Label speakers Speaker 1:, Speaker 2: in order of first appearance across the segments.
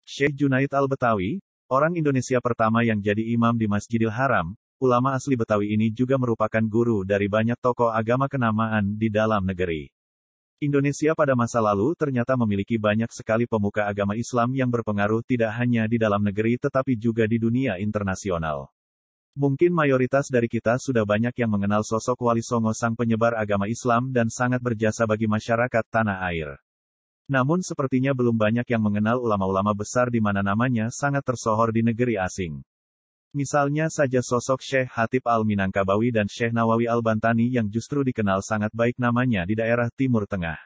Speaker 1: Syekh Junaid Al-Betawi, orang Indonesia pertama yang jadi imam di Masjidil Haram, ulama asli Betawi ini juga merupakan guru dari banyak tokoh agama kenamaan di dalam negeri. Indonesia pada masa lalu ternyata memiliki banyak sekali pemuka agama Islam yang berpengaruh tidak hanya di dalam negeri tetapi juga di dunia internasional. Mungkin mayoritas dari kita sudah banyak yang mengenal sosok Wali Songo sang penyebar agama Islam dan sangat berjasa bagi masyarakat tanah air. Namun sepertinya belum banyak yang mengenal ulama-ulama besar di mana namanya sangat tersohor di negeri asing. Misalnya saja sosok Syekh Hatib Al-Minangkabawi dan Syekh Nawawi Al-Bantani yang justru dikenal sangat baik namanya di daerah Timur Tengah.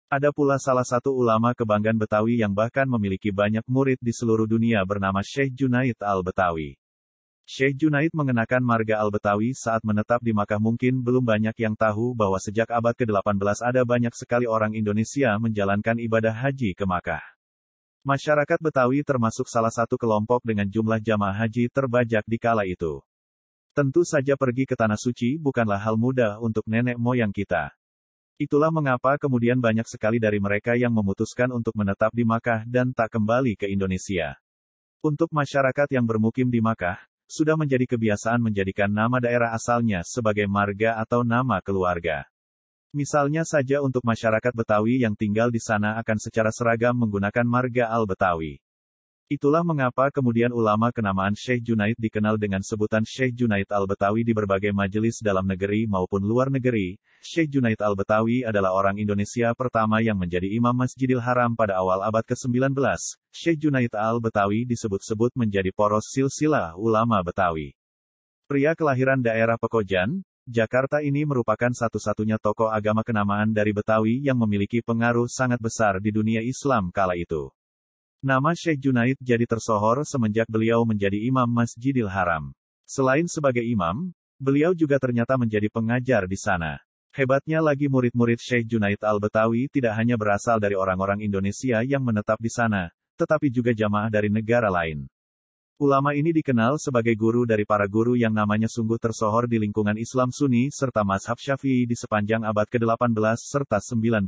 Speaker 1: Ada pula salah satu ulama kebanggaan Betawi yang bahkan memiliki banyak murid di seluruh dunia bernama Syekh Junaid Al-Betawi. Syekh Junaid mengenakan marga Al-Betawi saat menetap di Makkah. Mungkin belum banyak yang tahu bahwa sejak abad ke-18 ada banyak sekali orang Indonesia menjalankan ibadah haji ke Makkah. Masyarakat Betawi termasuk salah satu kelompok dengan jumlah jamaah haji terbajak di kala itu. Tentu saja pergi ke Tanah Suci bukanlah hal mudah untuk nenek moyang kita. Itulah mengapa kemudian banyak sekali dari mereka yang memutuskan untuk menetap di Makkah dan tak kembali ke Indonesia. Untuk masyarakat yang bermukim di Makkah, sudah menjadi kebiasaan menjadikan nama daerah asalnya sebagai marga atau nama keluarga. Misalnya saja untuk masyarakat Betawi yang tinggal di sana akan secara seragam menggunakan marga Al-Betawi. Itulah mengapa kemudian ulama kenamaan Syekh Junaid dikenal dengan sebutan Syekh Junaid Al-Betawi di berbagai majelis dalam negeri maupun luar negeri. Syekh Junaid Al-Betawi adalah orang Indonesia pertama yang menjadi imam Masjidil Haram pada awal abad ke-19. Syekh Junaid Al-Betawi disebut-sebut menjadi poros silsilah ulama Betawi. Pria kelahiran daerah Pekojan, Jakarta ini merupakan satu-satunya tokoh agama kenamaan dari Betawi yang memiliki pengaruh sangat besar di dunia Islam kala itu. Nama Syekh Junaid jadi tersohor semenjak beliau menjadi imam Masjidil Haram. Selain sebagai imam, beliau juga ternyata menjadi pengajar di sana. Hebatnya lagi murid-murid Syekh Junaid Al-Betawi tidak hanya berasal dari orang-orang Indonesia yang menetap di sana, tetapi juga jamaah dari negara lain. Ulama ini dikenal sebagai guru dari para guru yang namanya sungguh tersohor di lingkungan Islam Sunni serta mazhab Syafi'i di sepanjang abad ke-18 serta 19.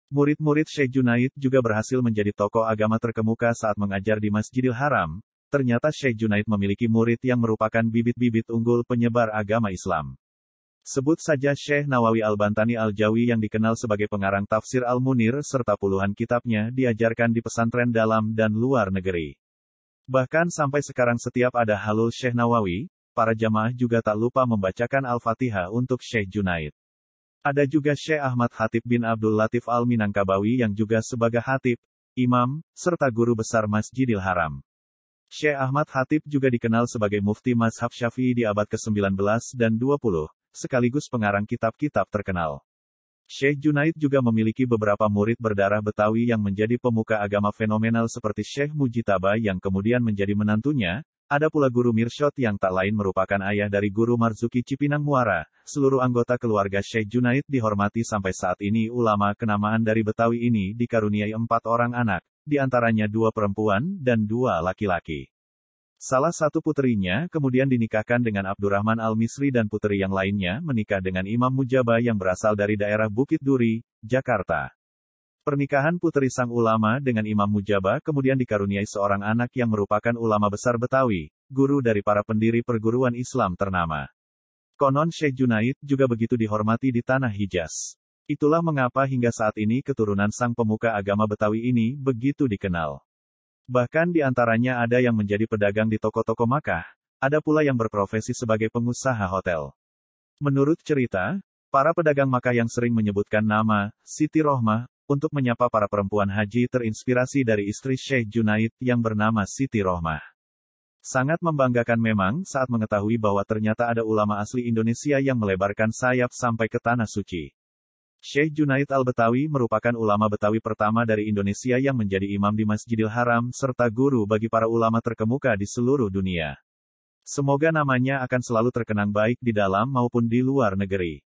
Speaker 1: Murid-murid Syekh Junaid juga berhasil menjadi tokoh agama terkemuka saat mengajar di Masjidil Haram. Ternyata Syekh Junaid memiliki murid yang merupakan bibit-bibit unggul penyebar agama Islam. Sebut saja Syekh Nawawi Al-Bantani Al-Jawi yang dikenal sebagai pengarang tafsir Al-Munir serta puluhan kitabnya diajarkan di pesantren dalam dan luar negeri. Bahkan sampai sekarang setiap ada halul Syekh Nawawi, para jamaah juga tak lupa membacakan Al-Fatihah untuk Syekh Junaid. Ada juga Syekh Ahmad Hatib bin Abdul Latif Al-Minangkabawi yang juga sebagai hatib, imam, serta guru besar Masjidil Haram. Syekh Ahmad Hatib juga dikenal sebagai mufti mazhab Syafi'i di abad ke-19 dan 20, sekaligus pengarang kitab-kitab terkenal. Syekh Junaid juga memiliki beberapa murid berdarah Betawi yang menjadi pemuka agama fenomenal seperti Syekh Mujitaba yang kemudian menjadi menantunya. Ada pula Guru Mirsyad yang tak lain merupakan ayah dari Guru Marzuki Cipinang Muara. Seluruh anggota keluarga Syekh Junaid dihormati sampai saat ini. Ulama kenamaan dari Betawi ini dikaruniai 4 orang anak, di antaranya 2 perempuan dan 2 laki-laki. Salah satu puterinya kemudian dinikahkan dengan Abdurrahman Al-Misri dan puteri yang lainnya menikah dengan Imam Mujaba yang berasal dari daerah Bukit Duri, Jakarta. Pernikahan puteri sang ulama dengan Imam Mujaba kemudian dikaruniai seorang anak yang merupakan ulama besar Betawi, guru dari para pendiri perguruan Islam ternama. Konon Syekh Junaid juga begitu dihormati di tanah Hijaz. Itulah mengapa hingga saat ini keturunan sang pemuka agama Betawi ini begitu dikenal. Bahkan di antaranya ada yang menjadi pedagang di toko-toko Makkah, ada pula yang berprofesi sebagai pengusaha hotel. Menurut cerita, para pedagang Makkah yang sering menyebutkan nama Siti Rohmah untuk menyapa para perempuan haji terinspirasi dari istri Syekh Junaid yang bernama Siti Rohmah. Sangat membanggakan memang saat mengetahui bahwa ternyata ada ulama asli Indonesia yang melebarkan sayap sampai ke Tanah Suci. Syekh Junaid Al-Betawi merupakan ulama Betawi pertama dari Indonesia yang menjadi imam di Masjidil Haram serta guru bagi para ulama terkemuka di seluruh dunia. Semoga namanya akan selalu terkenang baik di dalam maupun di luar negeri.